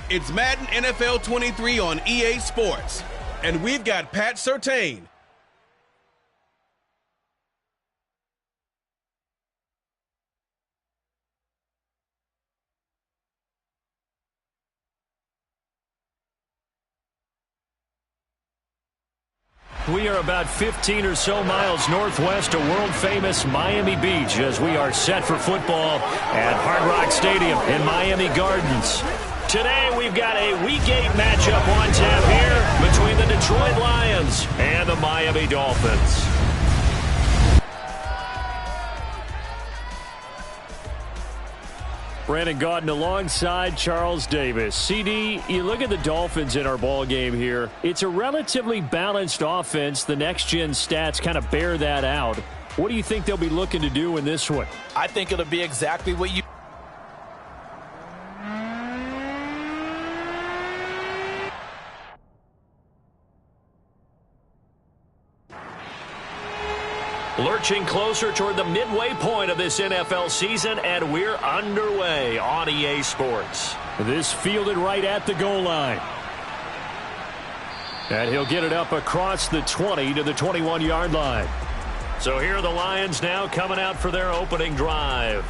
It's Madden NFL 23 on EA Sports. And we've got Pat Surtain. We are about 15 or so miles northwest of world-famous Miami Beach as we are set for football at Hard Rock Stadium in Miami Gardens. Today we've got a Week 8 matchup on tap here between the Detroit Lions and the Miami Dolphins. Brandon Gaudin alongside Charles Davis. CD, you look at the Dolphins in our ball game here. It's a relatively balanced offense. The next-gen stats kind of bear that out. What do you think they'll be looking to do in this one? I think it'll be exactly what you... Lurching closer toward the midway point of this NFL season, and we're underway on EA Sports. This fielded right at the goal line. And he'll get it up across the 20 to the 21-yard line. So here are the Lions now coming out for their opening drive.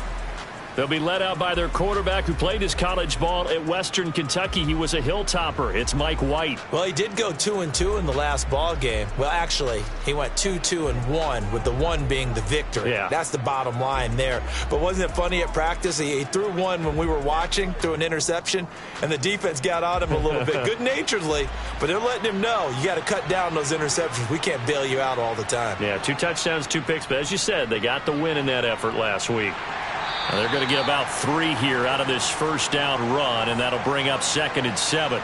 They'll be led out by their quarterback who played his college ball at Western Kentucky. He was a Hilltopper. It's Mike White. Well, he did go 2-2 in the last ball game. Well, actually, he went 2-2-1, with the 1 being the victory. Yeah. That's the bottom line there. But wasn't it funny at practice? He threw one when we were watching, threw an interception, and the defense got on him a little bit, good-naturedly. But they're letting him know, you got to cut down those interceptions. We can't bail you out all the time. Yeah, 2 touchdowns, 2 picks. But as you said, they got the win in that effort last week. Now they're going to get about 3 here out of this first down run, and that'll bring up 2nd and 7.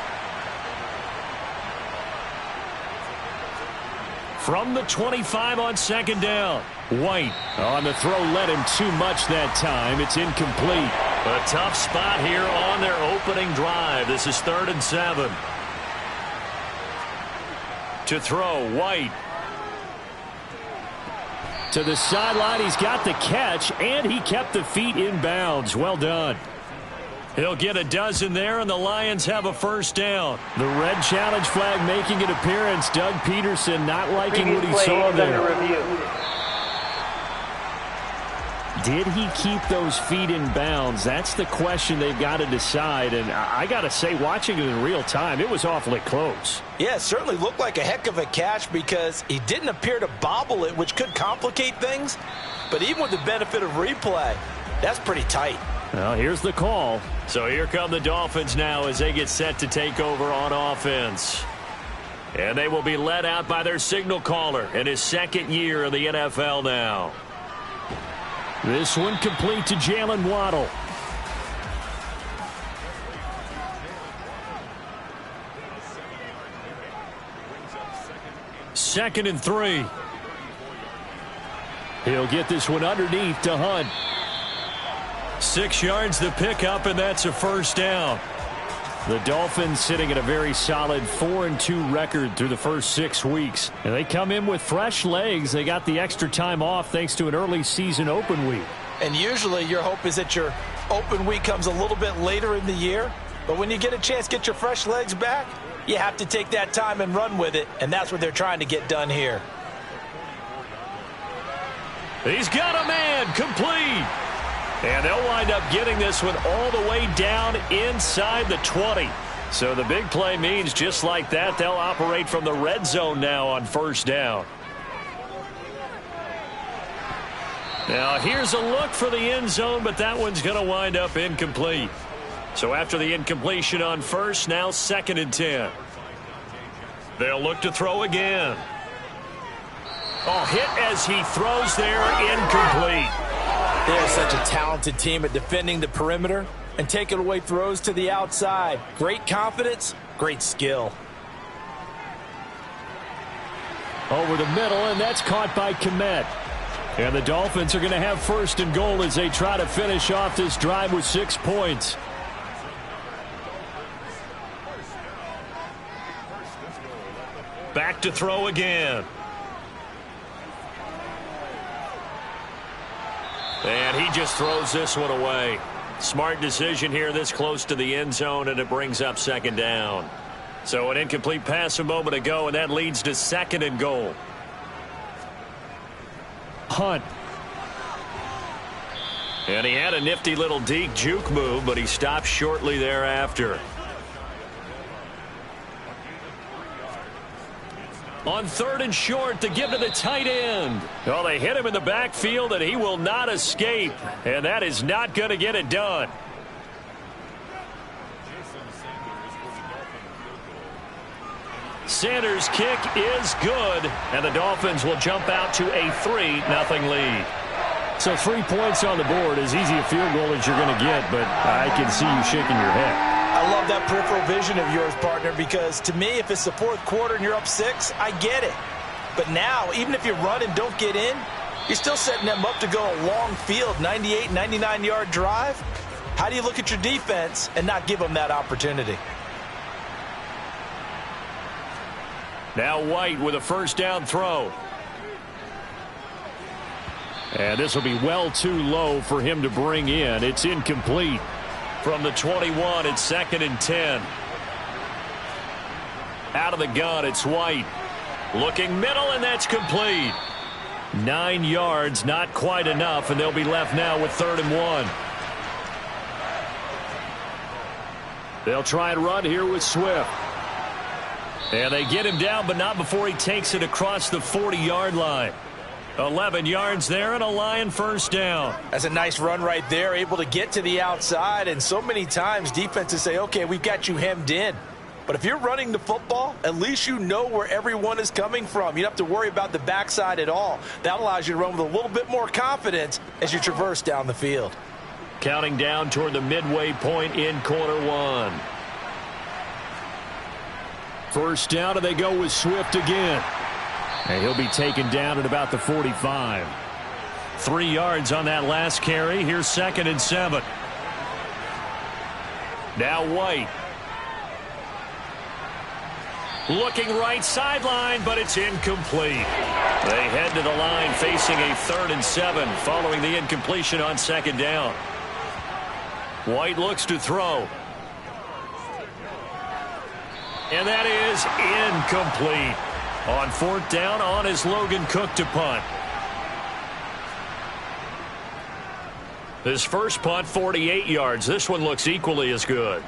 From the 25 on 2nd down. White on the throw, led him too much that time. It's incomplete. A tough spot here on their opening drive. This is 3rd and 7. To throw, White. To the sideline, he's got the catch, and he kept the feet in bounds. Well done. He'll get a dozen there, and the Lions have a first down. The red challenge flag making an appearance. Doug Peterson not liking what he saw there. Did he keep those feet in bounds? That's the question they've got to decide. And I got to say, watching it in real time, it was awfully close. Yeah, it certainly looked like a heck of a catch because he didn't appear to bobble it, which could complicate things. But even with the benefit of replay, that's pretty tight. Well, here's the call. So here come the Dolphins now as they get set to take over on offense. And they will be led out by their signal caller in his 2nd year in the NFL now. This one complete to Jalen Waddle. Second and 3. He'll get this one underneath to Hunt. 6 yards the pickup, and that's a first down. The Dolphins sitting at a very solid 4-2 record through the first 6 weeks. And they come in with fresh legs. They got the extra time off thanks to an early season open week. And usually your hope is that your open week comes a little bit later in the year. But when you get a chance to get your fresh legs back, you have to take that time and run with it. And that's what they're trying to get done here. He's got a man, complete. And they'll wind up getting this one all the way down inside the 20. So the big play means just like that, they'll operate from the red zone now on first down. Now here's a look for the end zone, but that one's going to wind up incomplete. So after the incompletion on first, now 2nd and 10. They'll look to throw again. Oh, hit as he throws there, incomplete. They're such a talented team at defending the perimeter and taking away throws to the outside. Great confidence, great skill. Over the middle, and that's caught by Kmet. And the Dolphins are going to have 1st and goal as they try to finish off this drive with 6 points. Back to throw again. And he just throws this one away. Smart decision here this close to the end zone, and it brings up second down. So an incomplete pass a moment ago, and that leads to second and goal. Hunt. And he had a nifty little deke juke move, but he stopped shortly thereafter. On third and short to give to the tight end. Well, they hit him in the backfield, and he will not escape. And that is not going to get it done. Sanders' kick is good, and the Dolphins will jump out to a 3-0 lead. So 3 points on the board, as easy a field goal as you're going to get, but I can see you shaking your head. I love that peripheral vision of yours, partner, because to me, if it's the fourth quarter and you're up 6, I get it. But now, even if you run and don't get in, you're still setting them up to go a long field, 98, 99-yard drive. How do you look at your defense and not give them that opportunity? Now White with a first down throw. And this will be well too low for him to bring in. It's incomplete. From the 21, it's 2nd and 10. Out of the gun, it's White. Looking middle, and that's complete. 9 yards, not quite enough, and they'll be left now with 3rd and 1. They'll try and run here with Swift. And they get him down, but not before he takes it across the 40-yard line. 11 yards there and a Lion first down. That's a nice run right there, able to get to the outside. And so many times defenses say, okay, we've got you hemmed in. But if you're running the football, at least you know where everyone is coming from. You don't have to worry about the backside at all. That allows you to run with a little bit more confidence as you traverse down the field. Counting down toward the midway point in quarter 1. First down, and they go with Swift again. And he'll be taken down at about the 45. 3 yards on that last carry. Here's 2nd and 7. Now White. Looking right sideline, but it's incomplete. They head to the line facing a 3rd and 7 following the incompletion on 2nd down. White looks to throw. And that is incomplete. On 4th down, on is Logan Cook to punt. His first punt, 48 yards. This one looks equally as good.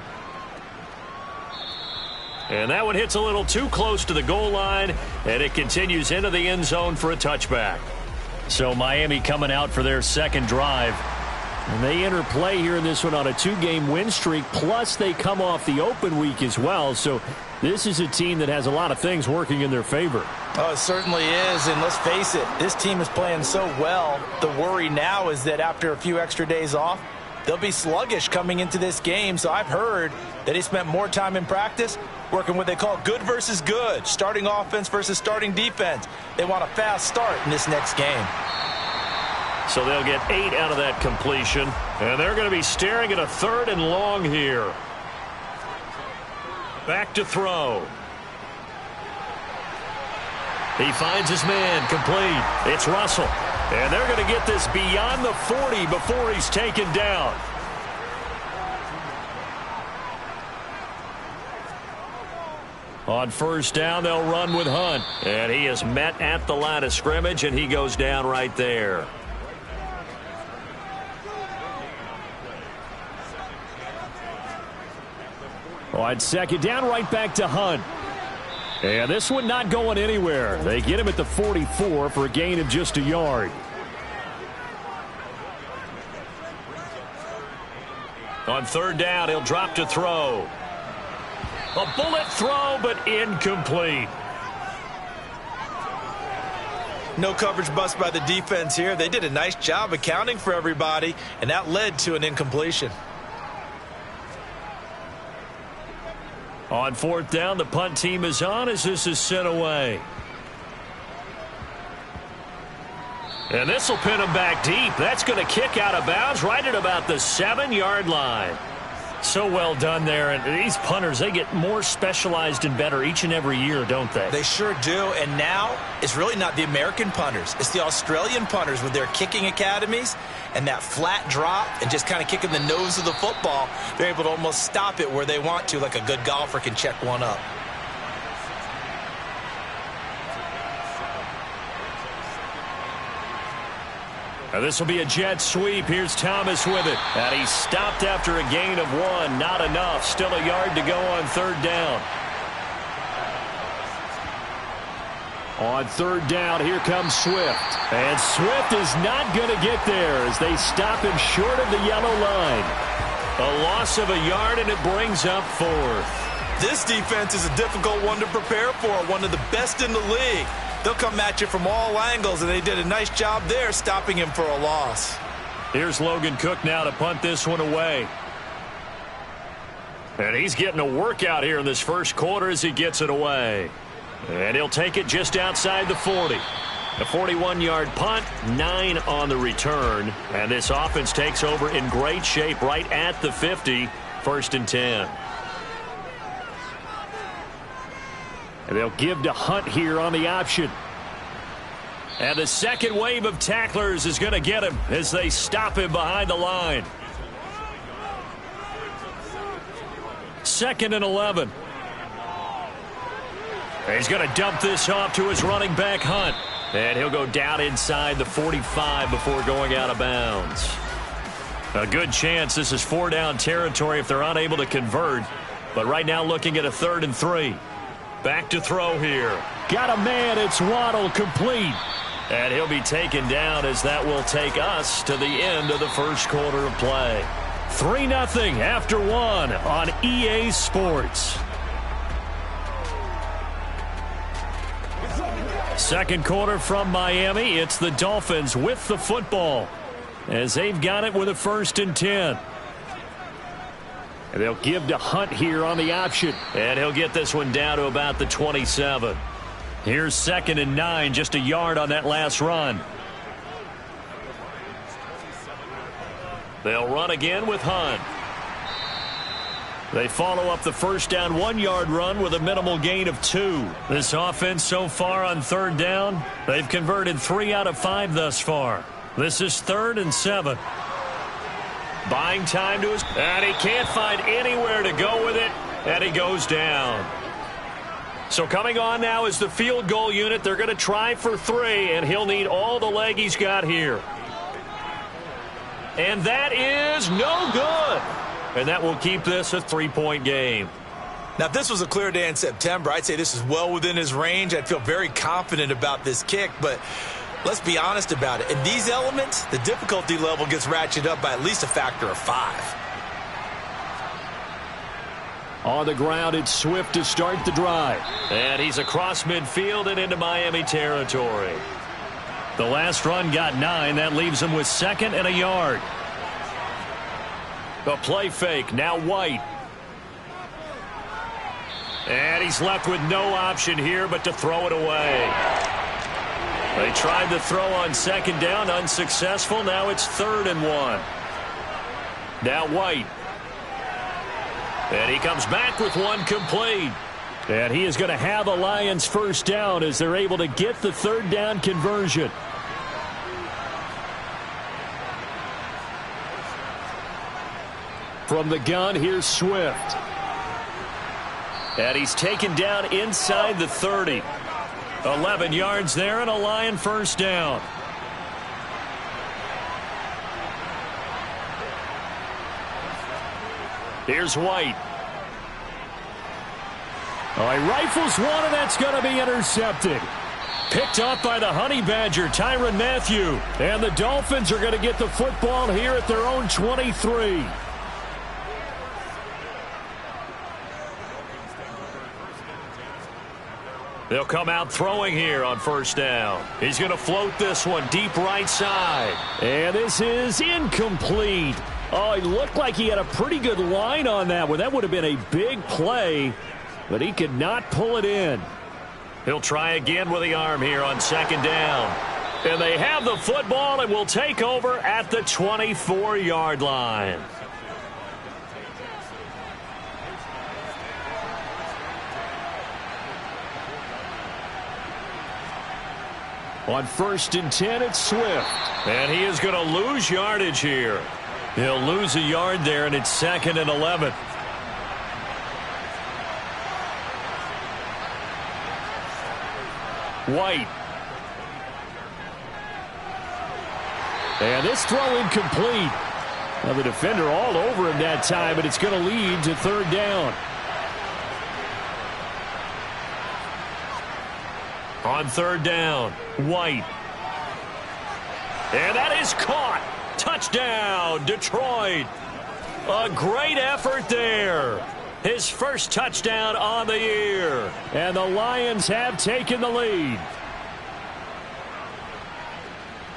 And that one hits a little too close to the goal line, and it continues into the end zone for a touchback. So Miami coming out for their second drive. And they enter play here in this one on a 2-game win streak, plus they come off the open week as well. So this is a team that has a lot of things working in their favor. Oh, it certainly is, and let's face it, this team is playing so well. The worry now is that after a few extra days off, they'll be sluggish coming into this game. So I've heard that they spent more time in practice working what they call good versus good, starting offense versus starting defense. They want a fast start in this next game. So they'll get 8 out of that completion, and they're going to be staring at a 3rd and long here. Back to throw. He finds his man, complete. It's Russell, and they're going to get this beyond the 40 before he's taken down. On first down, they'll run with Hunt, and he is met at the line of scrimmage, and he goes down right there. On 2nd down, right back to Hunt. And this one not going anywhere. They get him at the 44 for a gain of just a yard. On 3rd down, he'll drop to throw. A bullet throw, but incomplete. No coverage bust by the defense here. They did a nice job accounting for everybody, and that led to an incompletion. On 4th down, the punt team is on as this is sent away. And this will pin him back deep. That's going to kick out of bounds right at about the 7-yard line. So well done there. And these punters, they get more specialized and better each and every year, don't they? They sure do. And now it's really not the American punters. It's the Australian punters with their kicking academies and that flat drop and just kind of kicking the nose of the football. They're able to almost stop it where they want to, like a good golfer can check one up. Now this will be a jet sweep. Here's Thomas with it. And he stopped after a gain of 1. Not enough. Still a yard to go on third down. On third down, here comes Swift. And Swift is not going to get there as they stop him short of the yellow line. A loss of a yard, and it brings up 4th. This defense is a difficult one to prepare for, one of the best in the league. They'll come at you from all angles, and they did a nice job there stopping him for a loss. Here's Logan Cook now to punt this one away. And he's getting a workout here in this first quarter as he gets it away. And he'll take it just outside the 40. A 41-yard punt, 9 on the return. And this offense takes over in great shape right at the 50, 1st and 10. And they'll give to Hunt here on the option. And the second wave of tacklers is going to get him as they stop him behind the line. 2nd and 11. And he's going to dump this off to his running back, Hunt. And he'll go down inside the 45 before going out of bounds. A good chance this is 4-down territory if they're unable to convert. But right now looking at a 3rd and 3. Back to throw here. Got a man. It's Waddle, complete. And he'll be taken down as that will take us to the end of the first quarter of play. 3-0 after 1 on EA Sports. Second quarter from Miami. It's the Dolphins with the football as they've got it with a 1st and 10. And they'll give to Hunt here on the option. And he'll get this one down to about the 27. Here's 2nd and 9, just a yard on that last run. They'll run again with Hunt. They follow up the first down 1-yard run with a minimal gain of 2. This offense so far on third down, they've converted 3 out of 5 thus far. This is 3rd and 7. Buying time to his, and he can't find anywhere to go with it, and he goes down. So coming on now is the field goal unit. They're going to try for 3, and he'll need all the leg he's got here. And that is no good. And that will keep this a 3-point game. Now, if this was a clear day in September, I'd say this is well within his range. I'd feel very confident about this kick, but let's be honest about it. In these elements, the difficulty level gets ratcheted up by at least a factor of 5. On the ground, it's Swift to start the drive. And he's across midfield and into Miami territory. The last run got 9. That leaves him with 2nd and a yard. A play fake, now White. And he's left with no option here but to throw it away. They tried to throw on 2nd down, unsuccessful. Now it's 3rd and 1. Now White. And he comes back with one complete. And he is going to have a Lions first down as they're able to get the 3rd down conversion. From the gun, here's Swift. And he's taken down inside the 30. 11 yards there and a Lion first down. Here's White. Oh, he rifles one, and that's going to be intercepted. Picked off by the Honey Badger, Tyrann Mathieu. And the Dolphins are going to get the football here at their own 23. They'll come out throwing here on first down. He's going to float this one deep right side. And this is incomplete. Oh, it looked like he had a pretty good line on that one. That would have been a big play, but he could not pull it in. He'll try again with the arm here on 2nd down. And they have the football and will take over at the 24-yard line. On 1st and 10, it's Swift. And he is going to lose yardage here. He'll lose a yard there, and it's 2nd and 11. White. And this throw incomplete. Now the defender all over him that time, but it's going to lead to 3rd down. On 3rd down, White. And that is caught. Touchdown, Detroit. A great effort there. His first touchdown on the year. And the Lions have taken the lead.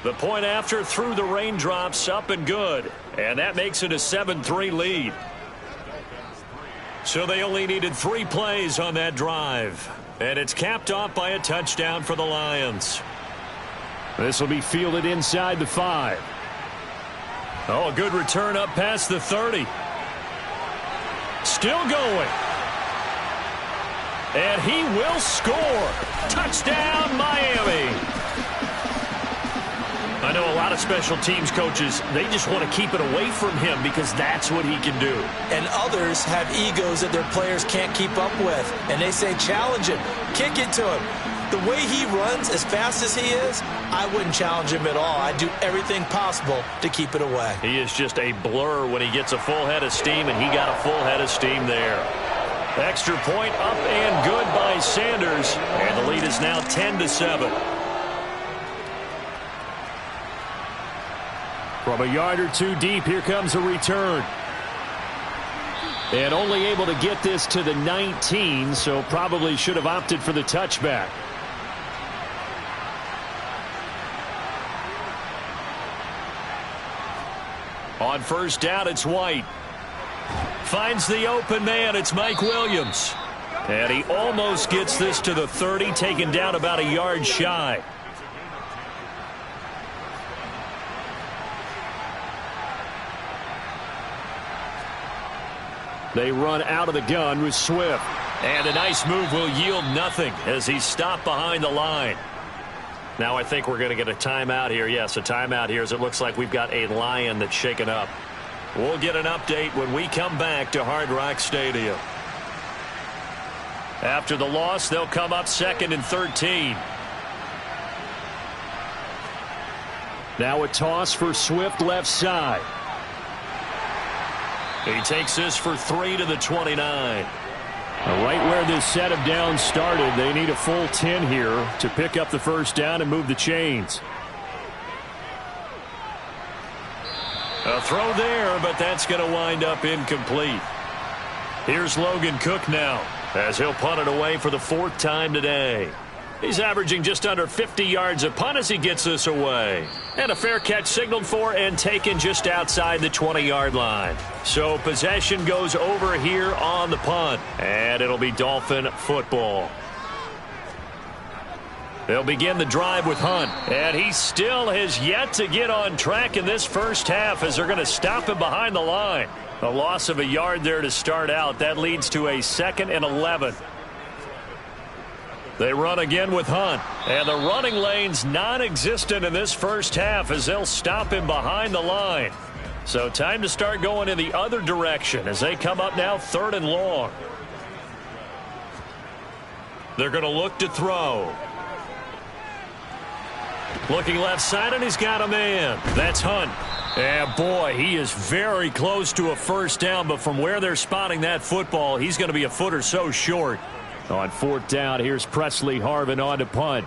The point after through the raindrops, up and good. And that makes it a 7-3 lead. So they only needed 3 plays on that drive. And it's capped off by a touchdown for the Lions. This will be fielded inside the 5. Oh, a good return up past the 30. Still going. And he will score. Touchdown, Miami. I know a lot of special teams coaches, they just want to keep it away from him because that's what he can do. And others have egos that their players can't keep up with. And they say, challenge him, kick it to him. The way he runs as fast as he is, I wouldn't challenge him at all. I'd do everything possible to keep it away. He is just a blur when he gets a full head of steam, and he got a full head of steam there. Extra point up and good by Sanders. And the lead is now 10-7. From a yard or 2 deep, here comes a return. And only able to get this to the 19, so probably should have opted for the touchback. On 1st down, it's White. Finds the open man. It's Mike Williams. And he almost gets this to the 30, taken down about a yard shy. They run out of the gun with Swift. And a nice move will yield nothing as he's stopped behind the line. Now I think we're going to get a timeout here. Yes, a timeout here as it looks like we've got a Lion that's shaken up. We'll get an update when we come back to Hard Rock Stadium. After the loss, they'll come up 2nd and 13. Now a toss for Swift left side. He takes this for 3 to the 29. Right where this set of downs started, they need a full 10 here to pick up the 1st down and move the chains. A throw there, but that's going to wind up incomplete. Here's Logan Cook now as he'll punt it away for the 4th time today. He's averaging just under 50 yards a punt as he gets this away. And a fair catch signaled for and taken just outside the 20-yard line. So possession goes over here on the punt. And it'll be Dolphin football. They'll begin the drive with Hunt. And he still has yet to get on track in this first half as they're going to stop him behind the line. A loss of a yard there to start out. That leads to a 2nd and 11. They run again with Hunt. And the running lane's non-existent in this first half as they'll stop him behind the line. So time to start going in the other direction as they come up now 3rd and long. They're going to look to throw. Looking left side, and he's got a man. That's Hunt. And boy, he is very close to a 1st down, but from where they're spotting that football, he's going to be a foot or so short. On 4th down, here's Presley Harvin on to punt.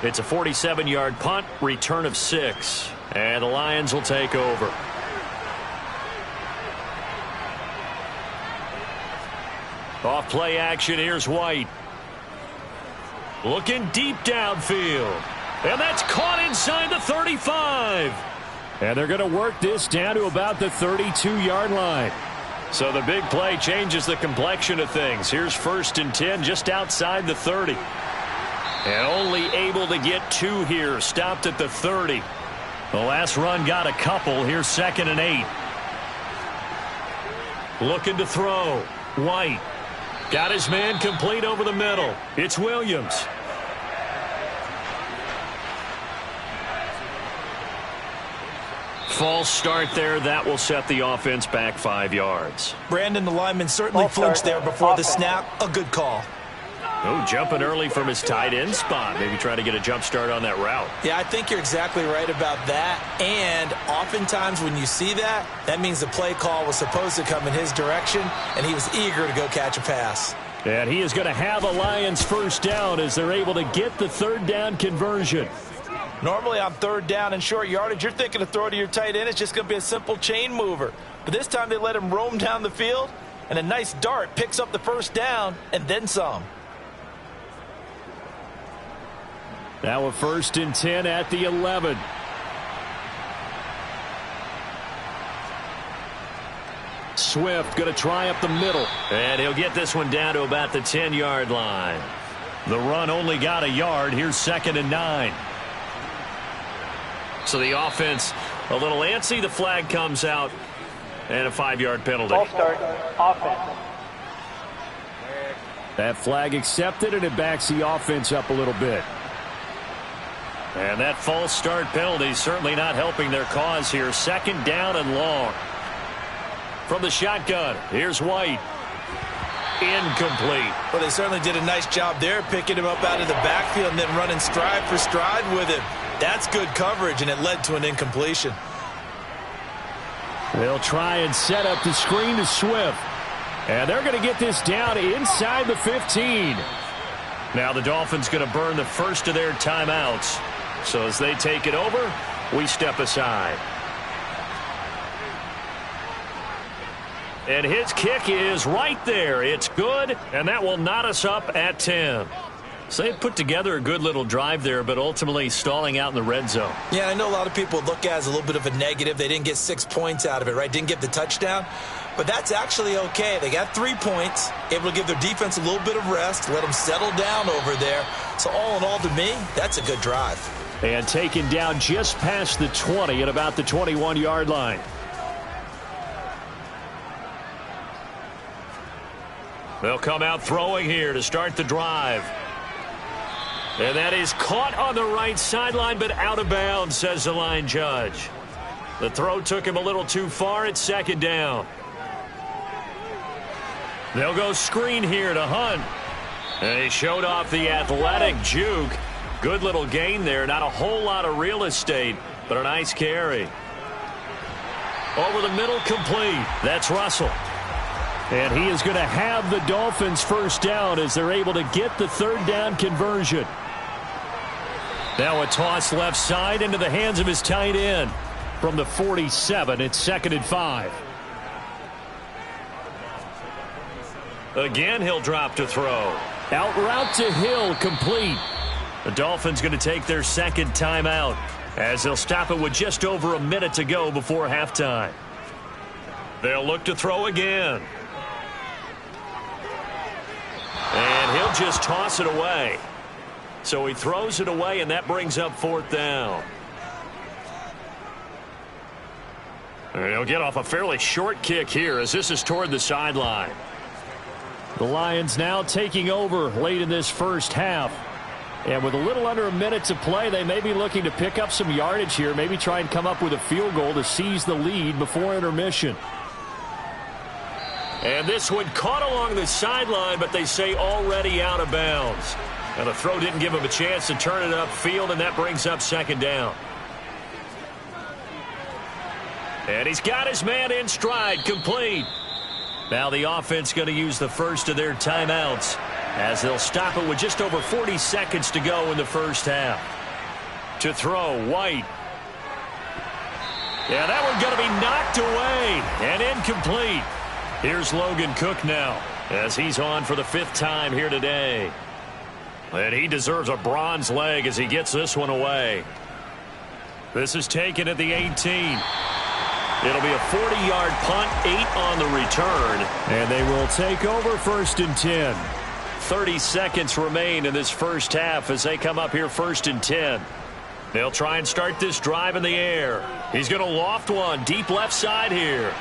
It's a 47-yard punt, return of 6. And the Lions will take over. Off play action, here's White. Looking deep downfield. And that's caught inside the 35. And they're going to work this down to about the 32-yard line. So the big play changes the complexion of things. Here's 1st and 10 just outside the 30. And only able to get 2 here. Stopped at the 30. The last run got a couple. Here's 2nd and 8. Looking to throw. White. Got his man complete over the middle. It's Williams. False start there. That will set the offense back 5 yards. Brandon, the lineman certainly flinched there before the snap. A good call. Oh, jumping early from his tight end spot. Maybe trying to get a jump start on that route. Yeah, I think you're exactly right about that. And oftentimes when you see that, that means the play call was supposed to come in his direction, and he was eager to go catch a pass. And he is going to have a Lions first down as they're able to get the third down conversion. Normally on third down and short yardage, you're thinking to throw to your tight end. It's just going to be a simple chain mover. But this time they let him roam down the field, and a nice dart picks up the first down and then some. Now a 1st and 10 at the 11. Swift going to try up the middle. And he'll get this one down to about the 10-yard line. The run only got a yard. Here's 2nd and 9. So the offense a little antsy. The flag comes out. And a 5-yard penalty. False start. Offense. That flag accepted, and it backs the offense up a little bit. And that false start penalty certainly not helping their cause here. 2nd down and long. From the shotgun, here's White. Incomplete. Well, they certainly did a nice job there, picking him up out of the backfield and then running stride for stride with him. That's good coverage, and it led to an incompletion. They'll try and set up the screen to Swift. And they're going to get this down inside the 15. Now the Dolphins going to burn the first of their timeouts. So as they take it over, we step aside. And his kick is right there. It's good, and that will knot us up at 10. So they put together a good little drive there, but ultimately stalling out in the red zone. Yeah, I know a lot of people look at it as a little bit of a negative. They didn't get 6 points out of it, right? Didn't get the touchdown. But that's actually okay. They got 3 points, able to give their defense a little bit of rest, let them settle down over there. So all in all, to me, that's a good drive. And taken down just past the 20 at about the 21-yard line. They'll come out throwing here to start the drive. And that is caught on the right sideline, but out of bounds, says the line judge. The throw took him a little too far. It's 2nd down. They'll go screen here to Hunt. And he showed off the athletic juke. Good little gain there. Not a whole lot of real estate, but a nice carry. Over the middle, complete. That's Russell. And he is going to have the Dolphins first down as they're able to get the third down conversion. Now a toss left side into the hands of his tight end. From the 47, it's 2nd and 5. Again, he'll drop to throw. Out route to Hill, complete. The Dolphins going to take their 2nd timeout as they'll stop it with just over a minute to go before halftime. They'll look to throw again. And he'll just toss it away. So he throws it away, and that brings up 4th down. And he'll get off a fairly short kick here as this is toward the sideline. The Lions now taking over late in this first half. And with a little under a minute to play, they may be looking to pick up some yardage here, maybe try and come up with a field goal to seize the lead before intermission. And this one caught along the sideline, but they say already out of bounds. And the throw didn't give him a chance to turn it upfield, and that brings up 2nd down. And he's got his man in stride, complete. Now the offense going to use the first of their timeouts as they'll stop it with just over 40 seconds to go in the first half. To throw, White. Yeah, that one going to be knocked away and incomplete. Here's Logan Cook now as he's on for the 5th time here today. And he deserves a bronze leg as he gets this one away. This is taken at the 18. It'll be a 40-yard punt, 8 on the return. And they will take over 1st and 10. 30 seconds remain in this first half as they come up here 1st and 10. They'll try and start this drive in the air. He's going to loft one deep left side here.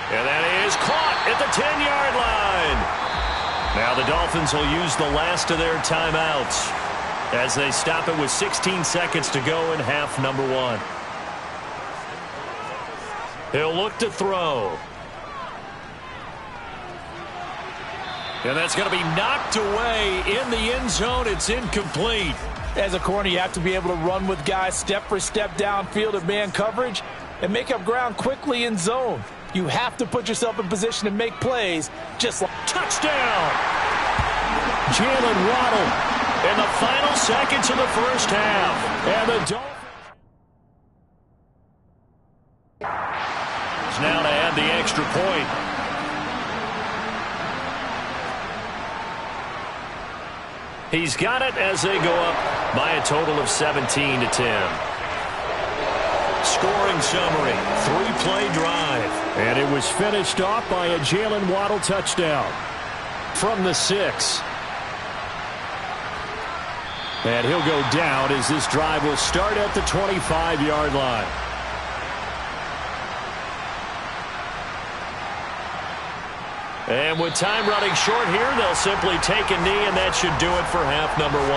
And that is caught at the 10-yard line. Now the Dolphins will use the last of their timeouts as they stop it with 16 seconds to go in half number 1. He'll look to throw. And that's going to be knocked away in the end zone. It's incomplete. As a corner, you have to be able to run with guys step for step downfield of man coverage and make up ground quickly in zone. You have to put yourself in position to make plays just like touchdown. Jalen Waddle in the final seconds of the first half. And the Dolphins now to add the extra point. He's got it as they go up by a total of 17-10. Scoring summary, 3-play drive. And it was finished off by a Jalen Waddle touchdown from the 6. And he'll go down as this drive will start at the 25-yard line. And with time running short here, they'll simply take a knee, and that should do it for half number 1.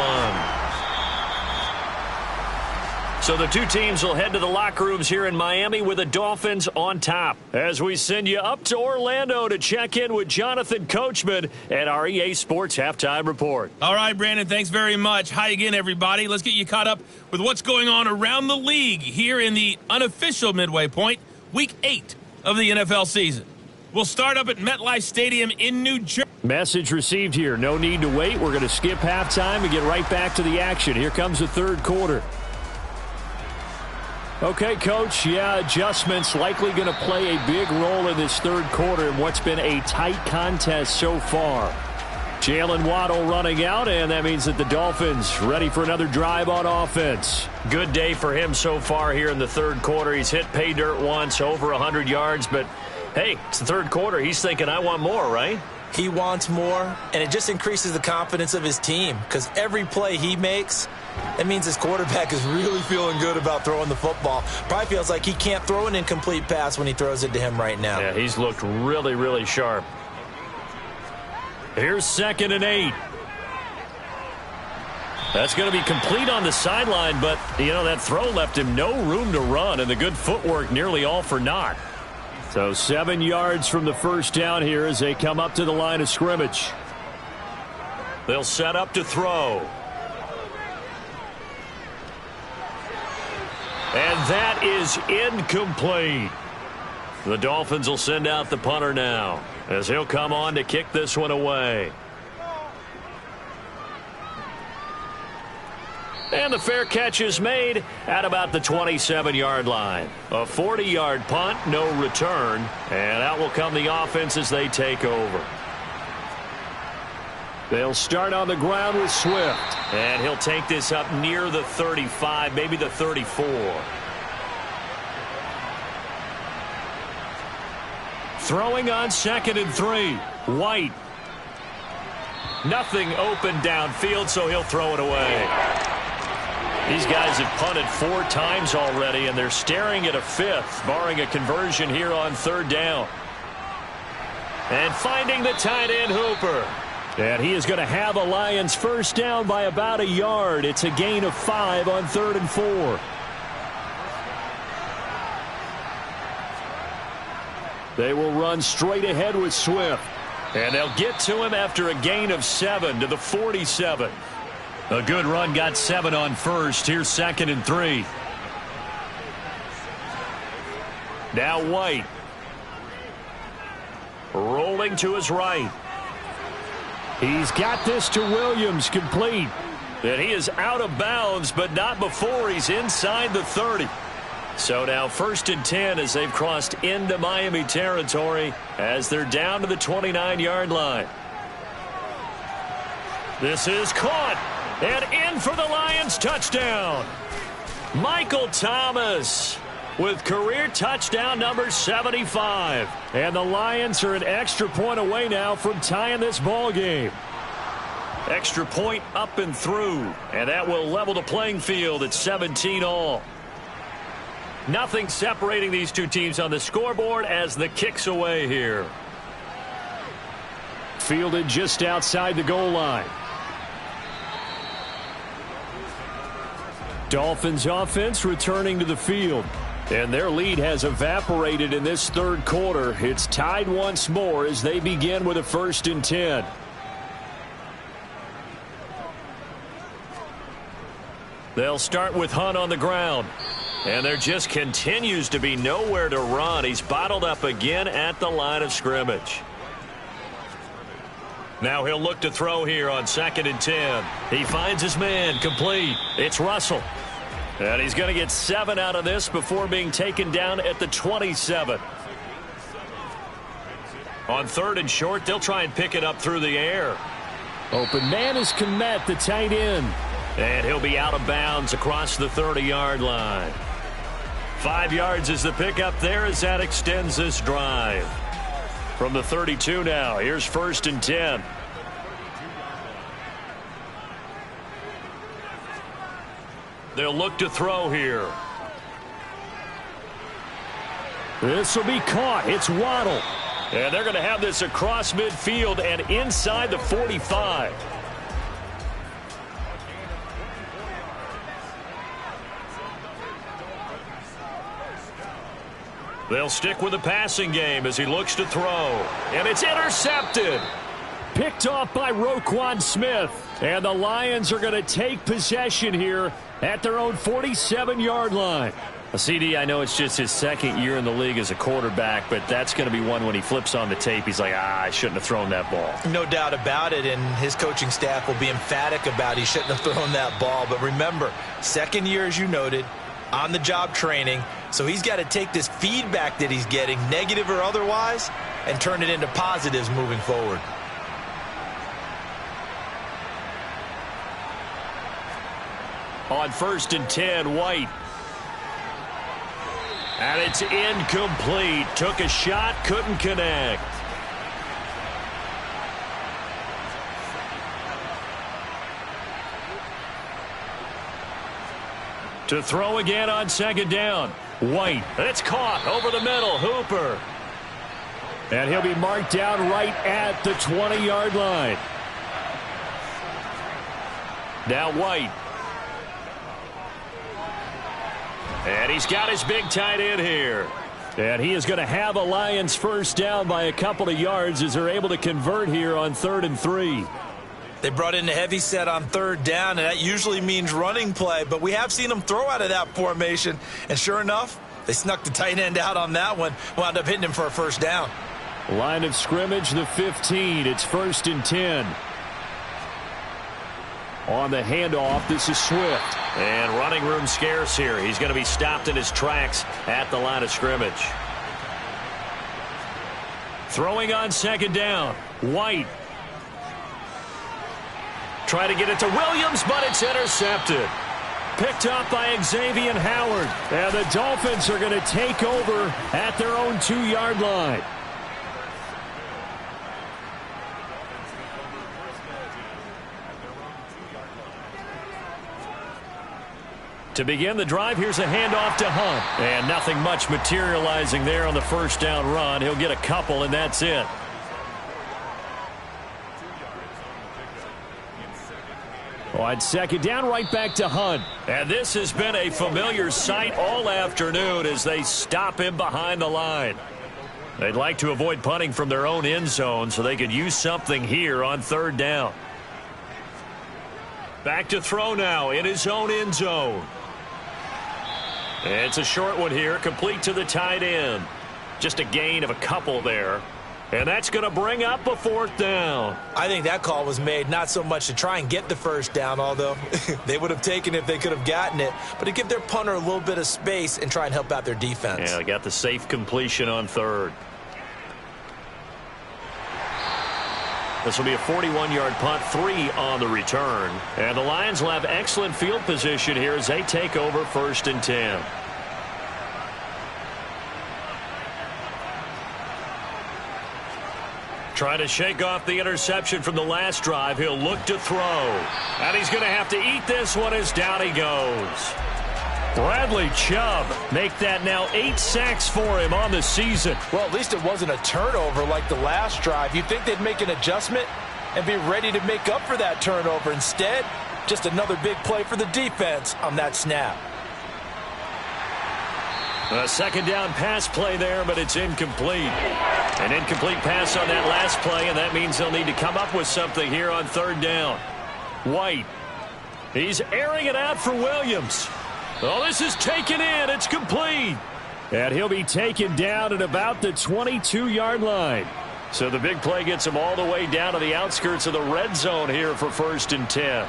So the two teams will head to the locker rooms here in Miami with the Dolphins on top. As we send you up to Orlando to check in with Jonathan Coachman at our EA Sports Halftime Report. All right, Brandon, thanks very much. Hi again, everybody. Let's get you caught up with what's going on around the league here in the unofficial midway point, Week 8 of the NFL season. We'll start up at MetLife Stadium in New Jersey. Message received here. No need to wait. We're going to skip halftime and get right back to the action. Here comes the third quarter. Okay, Coach. Yeah, adjustments likely going to play a big role in this third quarter in what's been a tight contest so far. Jalen Waddle running out, and that means that the Dolphins ready for another drive on offense. Good day for him so far here in the third quarter. He's hit pay dirt once, over 100 yards, but hey, it's the third quarter. He's thinking, I want more, right? He wants more, and it just increases the confidence of his team because every play he makes, that means his quarterback is really feeling good about throwing the football. Probably feels like he can't throw an incomplete pass when he throws it to him right now. Yeah, he's looked really, really sharp. Here's 2nd and 8. That's going to be complete on the sideline, but, you know, that throw left him no room to run, and the good footwork nearly all for naught. So 7 yards from the first down here as they come up to the line of scrimmage. They'll set up to throw. And that is incomplete. The Dolphins will send out the punter now as he'll come on to kick this one away. And the fair catch is made at about the 27-yard line. A 40-yard punt, no return. And out will come the offense as they take over. They'll start on the ground with Swift. And he'll take this up near the 35, maybe the 34. Throwing on 2nd and 3. White. Nothing open downfield, so he'll throw it away. These guys have punted 4 times already, and they're staring at a 5th, barring a conversion here on 3rd down. And finding the tight end, Hooper. And he is going to have a Lions first down by about a yard. It's a gain of 5 on 3rd and 4. They will run straight ahead with Swift. And they'll get to him after a gain of 7 to the 47. A good run got 7 on first. Here's 2nd and 3. Now White. Rolling to his right. He's got this to Williams, complete. And he is out of bounds, but not before he's inside the 30. So now 1st and 10 as they've crossed into Miami territory as they're down to the 29-yard line. This is caught and in for the Lions touchdown. Michael Thomas with career touchdown number 75. And the Lions are an extra point away now from tying this ball game. Extra point up and through, and that will level the playing field at 17-all. Nothing separating these two teams on the scoreboard as the kick's away here. Fielded just outside the goal line. Dolphins offense returning to the field. And their lead has evaporated in this third quarter. It's tied once more as they begin with a 1st and 10. They'll start with Hunt on the ground. And there just continues to be nowhere to run. He's bottled up again at the line of scrimmage. Now he'll look to throw here on 2nd and 10. He finds his man complete. It's Russell. And he's going to get 7 out of this before being taken down at the 27. On 3rd and short, they'll try and pick it up through the air. Open man is Kmet, the tight end. And he'll be out of bounds across the 30-yard line. 5 yards is the pickup there as that extends this drive. From the 32 now, here's 1st and 10. They'll look to throw here. This will be caught. It's Waddle. And they're going to have this across midfield and inside the 45. They'll stick with the passing game as he looks to throw. And it's intercepted. Picked off by Roquan Smith. And the Lions are going to take possession here at their own 47-yard line. CD, I know it's just his 2nd year in the league as a quarterback, but that's going to be one when he flips on the tape. He's like, I shouldn't have thrown that ball. No doubt about it, and his coaching staff will be emphatic about he shouldn't have thrown that ball. But remember, 2nd year, as you noted, on-the-job training. So he's got to take this feedback that he's getting, negative or otherwise, and turn it into positives moving forward. On 1st and 10, White. And it's incomplete. Took a shot, couldn't connect. To throw again on 2nd down. White. It's caught over the middle. Hooper. And he'll be marked down right at the 20-yard line. Now White. And he's got his big tight end here. And he is going to have a Lions 1st down by a couple of yards as they're able to convert here on 3rd and 3. They brought in a heavy set on 3rd down, and that usually means running play. But we have seen them throw out of that formation. And sure enough, they snuck the tight end out on that one. Wound up hitting him for a 1st down. Line of scrimmage, the 15. It's 1st and 10. On the handoff, this is Swift. And running room scarce here. He's going to be stopped in his tracks at the line of scrimmage. Throwing on 2nd down. White. Try to get it to Williams, but it's intercepted. Picked up by Xavier Howard. And the Dolphins are going to take over at their own 2-yard line. To begin the drive, here's a handoff to Hunt. And nothing much materializing there on the 1st down run. He'll get a couple, and that's it. On 2nd down, right back to Hunt. And this has been a familiar sight all afternoon as they stop him behind the line. They'd like to avoid punting from their own end zone so they could use something here on 3rd down. Back to throw now in his own end zone. It's a short one here, complete to the tight end. Just a gain of a couple there. And that's going to bring up a 4th down. I think that call was made not so much to try and get the 1st down, although they would have taken it if they could have gotten it, but to give their punter a little bit of space and try and help out their defense. Yeah, they got the safe completion on 3rd. This will be a 41-yard punt, 3 on the return. And the Lions will have excellent field position here as they take over 1st and 10. Trying to shake off the interception from the last drive. He'll look to throw. And he's going to have to eat this one as down he goes. Bradley Chubb make that now 8 sacks for him on the season. Well, at least it wasn't a turnover like the last drive. You'd think they'd make an adjustment and be ready to make up for that turnover. Instead, just another big play for the defense on that snap. A second down pass play there, but it's incomplete. An incomplete pass on that last play, and that means they'll need to come up with something here on third down. White. He's airing it out for Williams. Oh, this is taken in. It's complete. And he'll be taken down at about the 22-yard line. So the big play gets him all the way down to the outskirts of the red zone here for 1st and 10.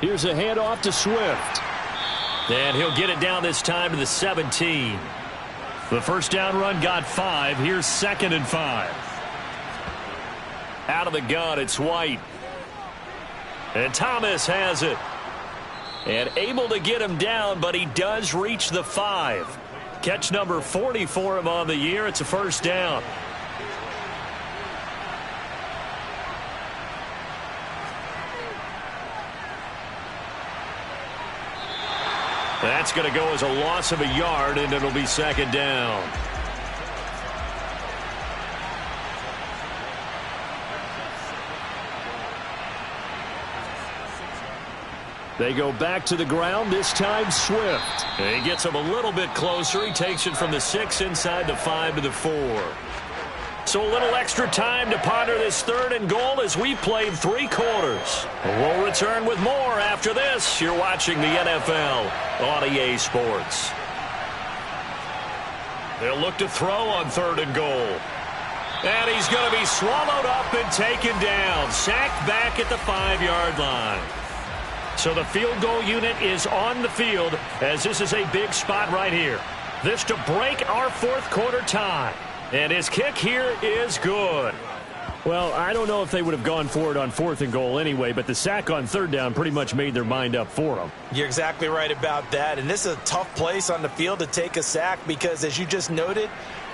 Here's a handoff to Swift. And he'll get it down this time to the 17. The first down run got 5. Here's 2nd and 5. Out of the gun, it's White. And Thomas has it. And able to get him down, but he does reach the 5. Catch number 40 for him on the year. It's a first down. That's going to go as a loss of a yard, and it'll be 2nd down. They go back to the ground, this time Swift. He gets him a little bit closer. He takes it from the 6 inside the 5 to the 4. So a little extra time to ponder this 3rd and goal as we played 3 quarters. We'll return with more after this. You're watching the NFL on EA Sports. They'll look to throw on 3rd and goal. And he's going to be swallowed up and taken down. Sacked back at the 5-yard line. So the field goal unit is on the field as this is a big spot right here. This to break our 4th quarter tie. And his kick here is good. Well, I don't know if they would have gone for it on 4th and goal anyway, but the sack on 3rd down pretty much made their mind up for them. You're exactly right about that. And this is a tough place on the field to take a sack because, as you just noted,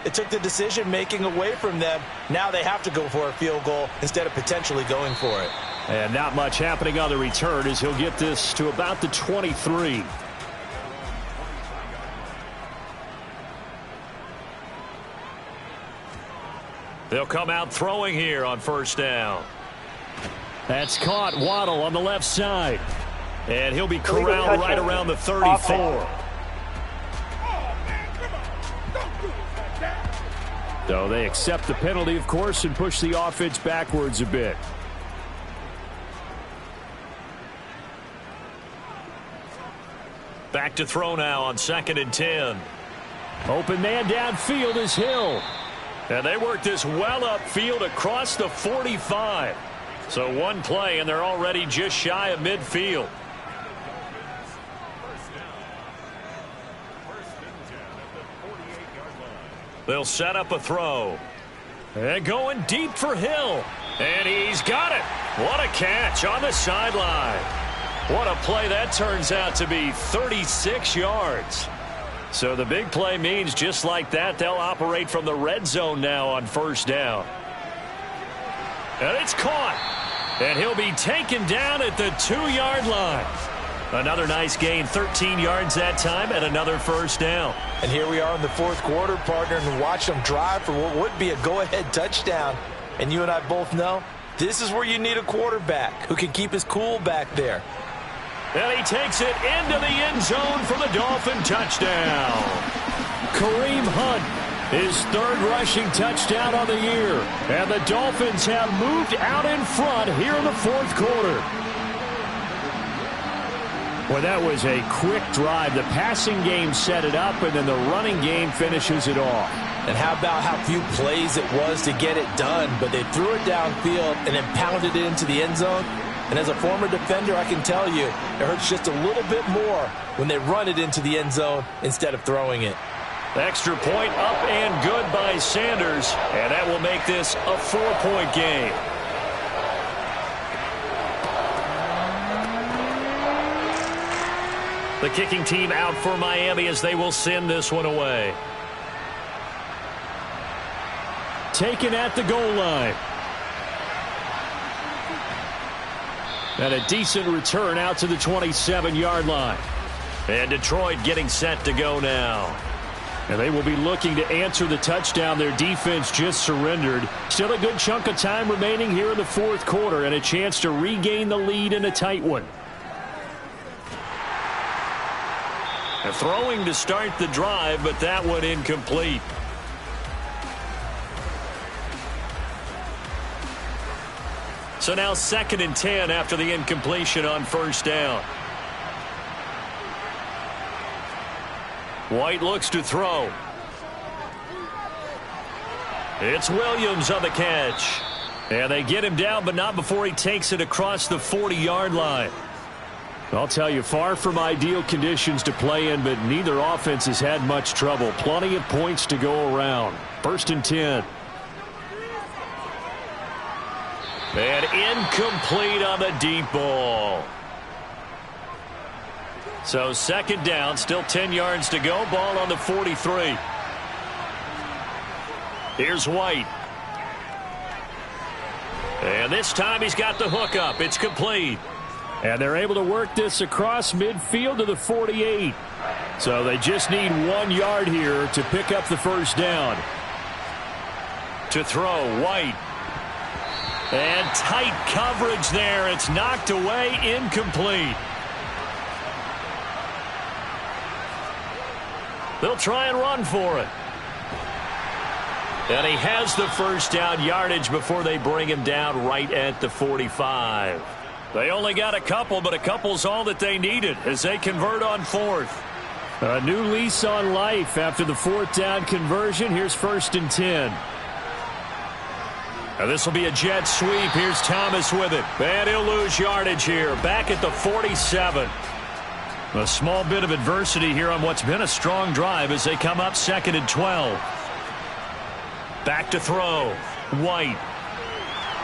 it took the decision-making away from them. Now they have to go for a field goal instead of potentially going for it. And not much happening on the return as he'll get this to about the 23. They'll come out throwing here on 1st down. That's caught. Waddle on the left side. And he'll be corralled right around the 34. So they accept the penalty, of course, and push the offense backwards a bit. Back to throw now on 2nd and 10. Open man downfield is Hill. And they work this well upfield across the 45. So one play, and they're already just shy of midfield. They'll set up a throw. And going deep for Hill. And he's got it. What a catch on the sideline. What a play that turns out to be, 36 yards. So the big play means just like that, they'll operate from the red zone now on 1st down. And it's caught. And he'll be taken down at the 2-yard line. Another nice gain, 13 yards that time, and another 1st down. And here we are in the 4th quarter, partner, and watch them drive for what would be a go-ahead touchdown. And you and I both know this is where you need a quarterback who can keep his cool back there. And he takes it into the end zone for the Dolphin touchdown. Kareem Hunt, his 3rd rushing touchdown on the year. And the Dolphins have moved out in front here in the 4th quarter. Well, that was a quick drive. The passing game set it up, and then the running game finishes it off. And how about how few plays it was to get it done, but they threw it downfield and then pounded it into the end zone. And as a former defender, I can tell you, it hurts just a little bit more when they run it into the end zone instead of throwing it. Extra point up and good by Sanders, and that will make this a 4-point game. The kicking team out for Miami as they will send this one away. Taken at the goal line. And a decent return out to the 27-yard line. And Detroit getting set to go now. And they will be looking to answer the touchdown their defense just surrendered. Still a good chunk of time remaining here in the fourth quarter and a chance to regain the lead in a tight one. And throwing to start the drive, but that one incomplete. So now 2nd and 10 after the incompletion on first down. White looks to throw. It's Williams on the catch. And they get him down, but not before he takes it across the 40-yard line. I'll tell you, far from ideal conditions to play in, but neither offense has had much trouble. Plenty of points to go around. 1st and 10. And incomplete on the deep ball. So 2nd down, still 10 yards to go. Ball on the 43. Here's White. And this time he's got the hook up. It's complete. And they're able to work this across midfield to the 48. So they just need 1 yard here to pick up the first down. To throw, White. And tight coverage there. It's knocked away, incomplete. They'll try and run for it. And he has the first down yardage before they bring him down right at the 45. They only got a couple, but a couple's all that they needed as they convert on 4th. A new lease on life after the 4th down conversion. Here's 1st and 10. Now this will be a jet sweep. Here's Thomas with it. And he'll lose yardage here. Back at the 47. A small bit of adversity here on what's been a strong drive as they come up 2nd and 12. Back to throw. White.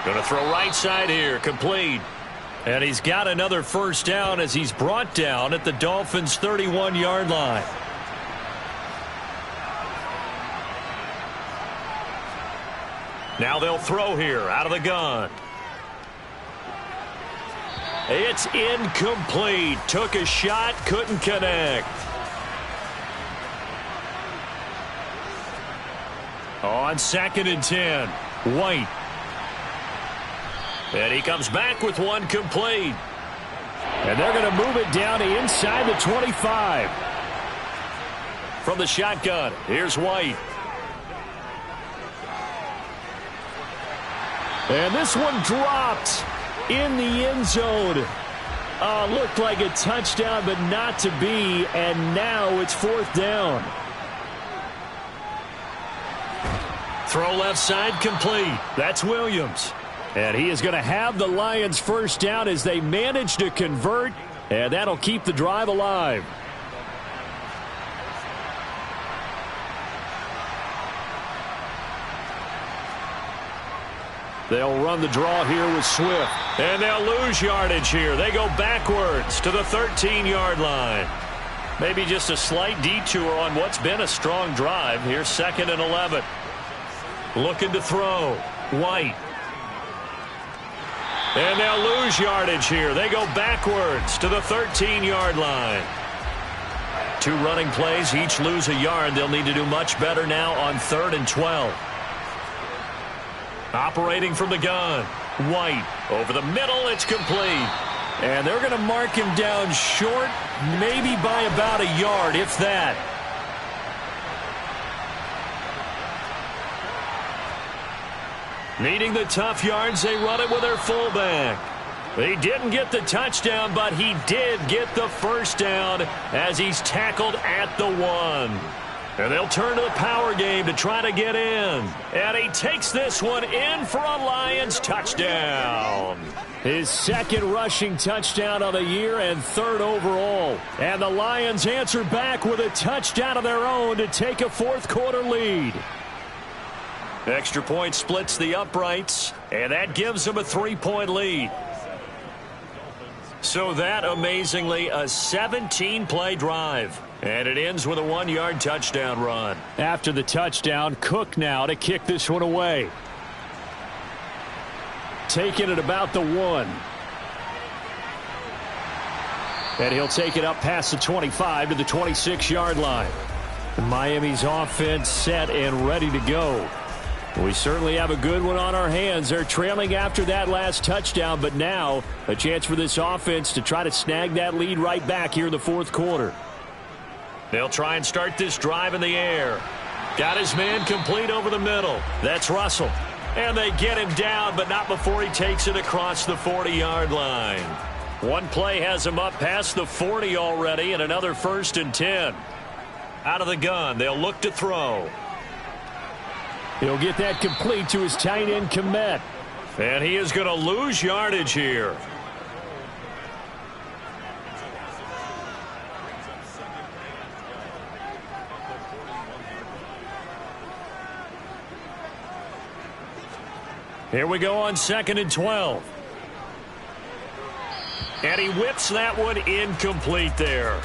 Going to throw right side here. Complete. And he's got another first down as he's brought down at the Dolphins' 31-yard line. Now they'll throw here out of the gun. It's incomplete. Took a shot, couldn't connect. On 2nd and 10, White. And he comes back with one complete. And they're going to move it down to inside the 25. From the shotgun, here's White. And this one dropped in the end zone. Looked like a touchdown, but not to be. And now it's 4th down. Throw left side complete. That's Williams. And he is going to have the Lions first down as they manage to convert. And that'll keep the drive alive. They'll run the draw here with Swift. And they'll lose yardage here. They go backwards to the 13-yard line. Maybe just a slight detour on what's been a strong drive. Here's 2nd and 11. Looking to throw. White. And they'll lose yardage here. They go backwards to the 13-yard line. 2 running plays, each lose a yard. They'll need to do much better now on 3rd and 12. Operating from the gun. White over the middle. It's complete. And they're going to mark him down short, maybe by about a yard, if that. Needing the tough yards, they run it with their fullback. He didn't get the touchdown, but he did get the first down as he's tackled at the 1. And they'll turn to the power game to try to get in. And he takes this one in for a Lions touchdown. His 2nd rushing touchdown of the year and 3rd overall. And the Lions answer back with a touchdown of their own to take a 4th quarter lead. Extra point splits the uprights, and that gives them a 3-point lead. So that, amazingly, a 17-play drive. And it ends with a 1-yard touchdown run. After the touchdown, Cook now to kick this one away. Taking it about the 1. And he'll take it up past the 25 to the 26-yard line. Miami's offense set and ready to go. We certainly have a good one on our hands. They're trailing after that last touchdown, but now a chance for this offense to try to snag that lead right back here in the fourth quarter. They'll try and start this drive in the air. Got his man complete over the middle. That's Russell. And they get him down, but not before he takes it across the 40-yard line. One play has him up past the 40 already, and another 1st and 10. Out of the gun, they'll look to throw. He'll get that complete to his tight end, Komet. And he is going to lose yardage here. Here we go on 2nd and 12. And he whips that one incomplete there.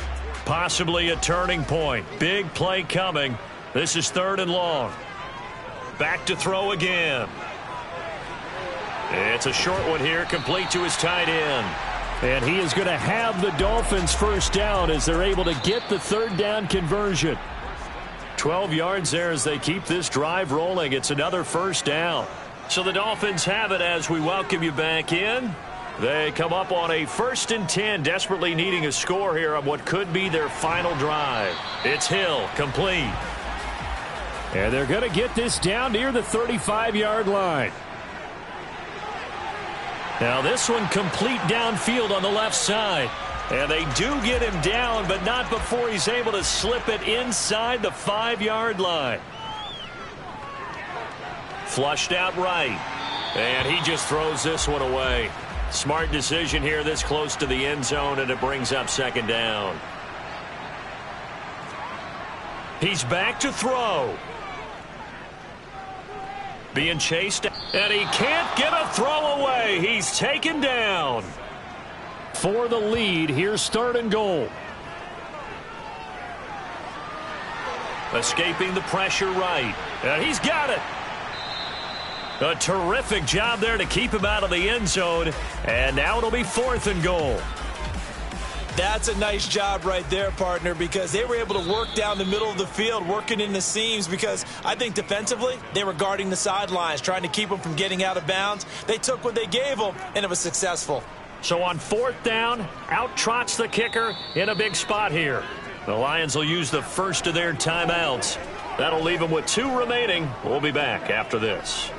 Possibly a turning point. Big play coming. This is 3rd and long. Back to throw again. It's a short one here, complete to his tight end. And he is going to have the Dolphins first down as they're able to get the 3rd down conversion. 12 yards there as they keep this drive rolling. It's another 1st down. So the Dolphins have it as we welcome you back in. They come up on a 1st and 10, desperately needing a score here on what could be their final drive. It's Hill, complete. And they're going to get this down near the 35-yard line. Now this one complete downfield on the left side. And they do get him down, but not before he's able to slip it inside the 5-yard line. Flushed out right. And he just throws this one away. Smart decision here this close to the end zone, and it brings up 2nd down. He's back to throw. Being chased, and he can't get a throw away. He's taken down. For the lead, here's 3rd and goal. Escaping the pressure right. And he's got it. A terrific job there to keep him out of the end zone. And now it'll be 4th and goal. That's a nice job right there, partner, because they were able to work down the middle of the field, working in the seams, because I think defensively they were guarding the sidelines, trying to keep them from getting out of bounds. They took what they gave them, and it was successful. So on 4th down, out trots the kicker in a big spot here. The Lions will use the first of their timeouts. That'll leave them with 2 remaining. We'll be back after this.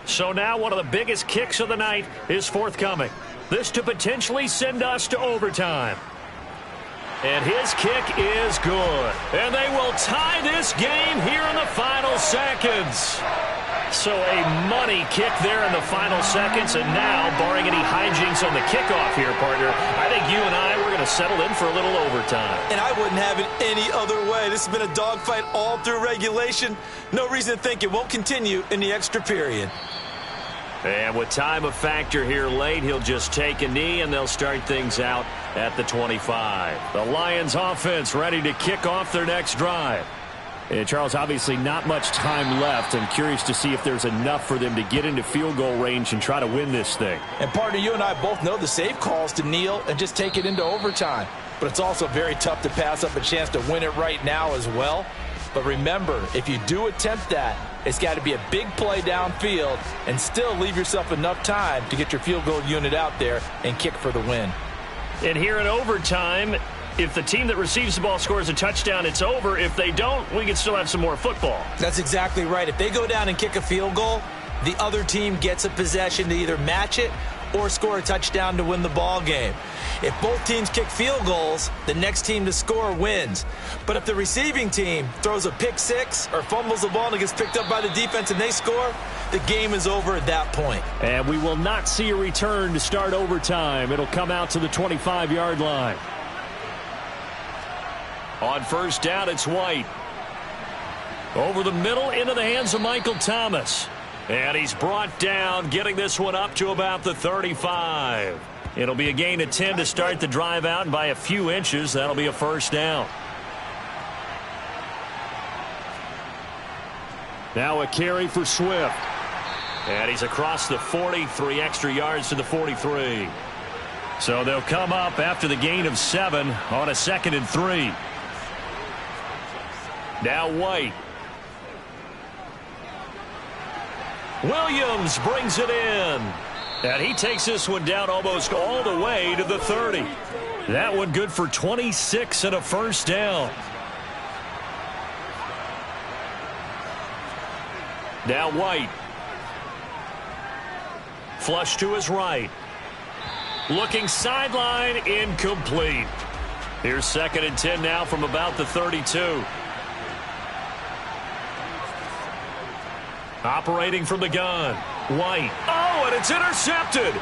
So now one of the biggest kicks of the night is forthcoming. This to potentially send us to overtime. And his kick is good. And they will tie this game here in the final seconds. So a money kick there in the final seconds. And now, barring any hijinks on the kickoff here, partner, I think you and I, we're going to settle in for a little overtime. And I wouldn't have it any other way. This has been a dogfight all through regulation. No reason to think it won't continue in the extra period. And with time a factor here late, he'll just take a knee, and they'll start things out at the 25. The Lions offense ready to kick off their next drive. And Charles, obviously not much time left. I'm curious to see if there's enough for them to get into field goal range and try to win this thing. And partner, you and I both know the safe calls to kneel and just take it into overtime. But it's also very tough to pass up a chance to win it right now as well. But remember, if you do attempt that, it's got to be a big play downfield and still leave yourself enough time to get your field goal unit out there and kick for the win. And here in overtime, if the team that receives the ball scores a touchdown, it's over. If they don't, we can still have some more football. That's exactly right. If they go down and kick a field goal, the other team gets a possession to either match it or score a touchdown to win the ball game. If both teams kick field goals, the next team to score wins. But if the receiving team throws a pick six or fumbles the ball and it gets picked up by the defense and they score, the game is over at that point. And we will not see a return to start overtime. It'll come out to the 25-yard line. On first down, it's White. Over the middle, into the hands of Michael Thomas. And he's brought down, getting this one up to about the 35. It'll be a gain of 10 to start the drive out, and by a few inches, that'll be a first down. Now a carry for Swift. And he's across the 40, 3 extra yards to the 43. So they'll come up after the gain of 7 on a 2nd and 3. Now White. Williams brings it in. And he takes this one down almost all the way to the 30. That one good for 26 and a first down. Now White. Flush to his right. Looking sideline, incomplete. Here's 2nd and 10 now from about the 32. Operating from the gun. White. Oh, and it's intercepted.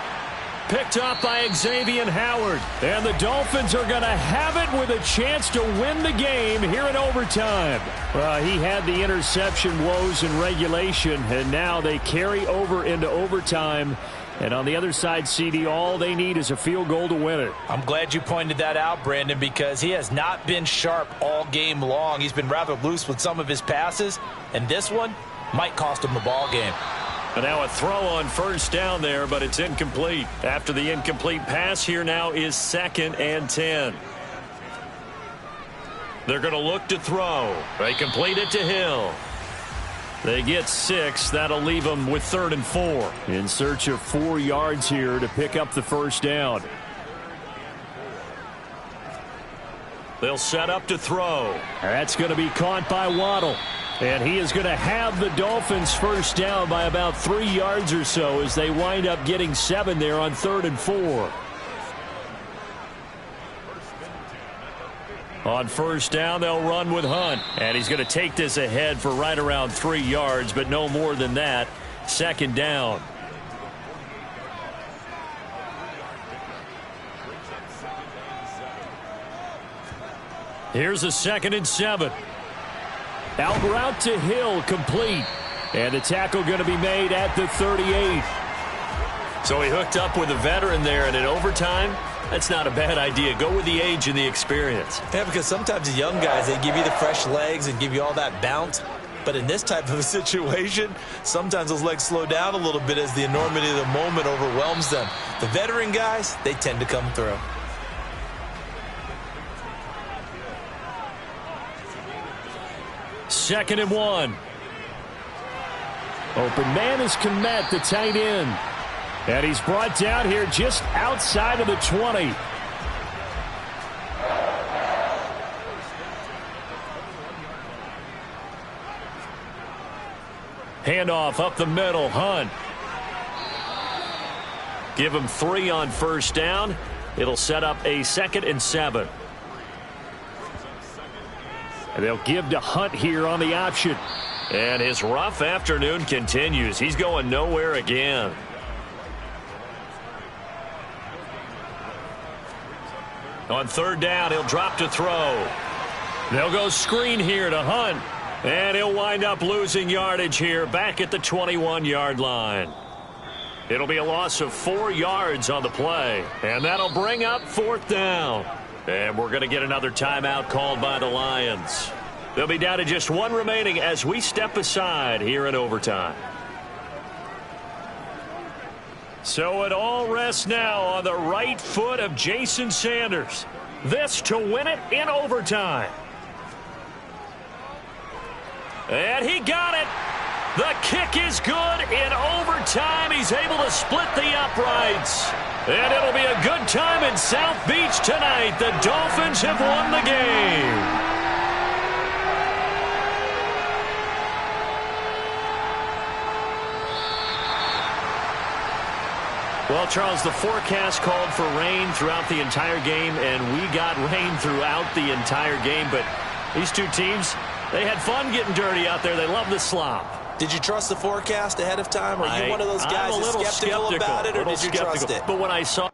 Picked up by Xavier Howard. And the Dolphins are going to have it with a chance to win the game here in overtime. Well, he had the interception woes in regulation, and now they carry over into overtime. And on the other side, CD, all they need is a field goal to win it. I'm glad you pointed that out, Brandon, because he has not been sharp all game long. He's been rather loose with some of his passes, and this one might cost him the ball game. And now a throw on first down there, but it's incomplete. After the incomplete pass, here now is 2nd and 10. They're going to look to throw. They complete it to Hill. They get 6. That'll leave them with 3rd and 4. In search of 4 yards here to pick up the first down. They'll set up to throw. That's going to be caught by Waddle. And he is going to have the Dolphins first down by about 3 yards or so as they wind up getting 7 there on 3rd and 4. On first down, they'll run with Hunt. And he's going to take this ahead for right around 3 yards, but no more than that. 2nd down. Here's a 2nd and 7. Out route to Hill, complete. And the tackle going to be made at the 38. So he hooked up with a veteran there, and in overtime, that's not a bad idea. Go with the age and the experience. Yeah, because sometimes the young guys, they give you the fresh legs and give you all that bounce. But in this type of a situation, sometimes those legs slow down a little bit as the enormity of the moment overwhelms them. The veteran guys, they tend to come through. Second and 1. Open man is Kmet, the tight end. And he's brought down here just outside of the 20. Handoff up the middle, Hunt. Give him 3 on first down. It'll set up a 2nd and 7. And they'll give to Hunt here on the option. And his rough afternoon continues. He's going nowhere again. On 3rd down, he'll drop to throw. They'll go screen here to Hunt. And he'll wind up losing yardage here back at the 21-yard line. It'll be a loss of 4 yards on the play. And that'll bring up 4th down. And we're going to get another timeout called by the Lions. They'll be down to just 1 remaining as we step aside here in overtime. So it all rests now on the right foot of Jason Sanders. This to win it in overtime. And he got it. The kick is good in overtime. He's able to split the uprights. And it'll be a good time in South Beach tonight. The Dolphins have won the game. Well, Charles, the forecast called for rain throughout the entire game, and we got rain throughout the entire game. But these two teams, they had fun getting dirty out there. They love the slop. Did you trust the forecast ahead of time? Are you one of those guys that's skeptical about it, or did you trust it? But when I saw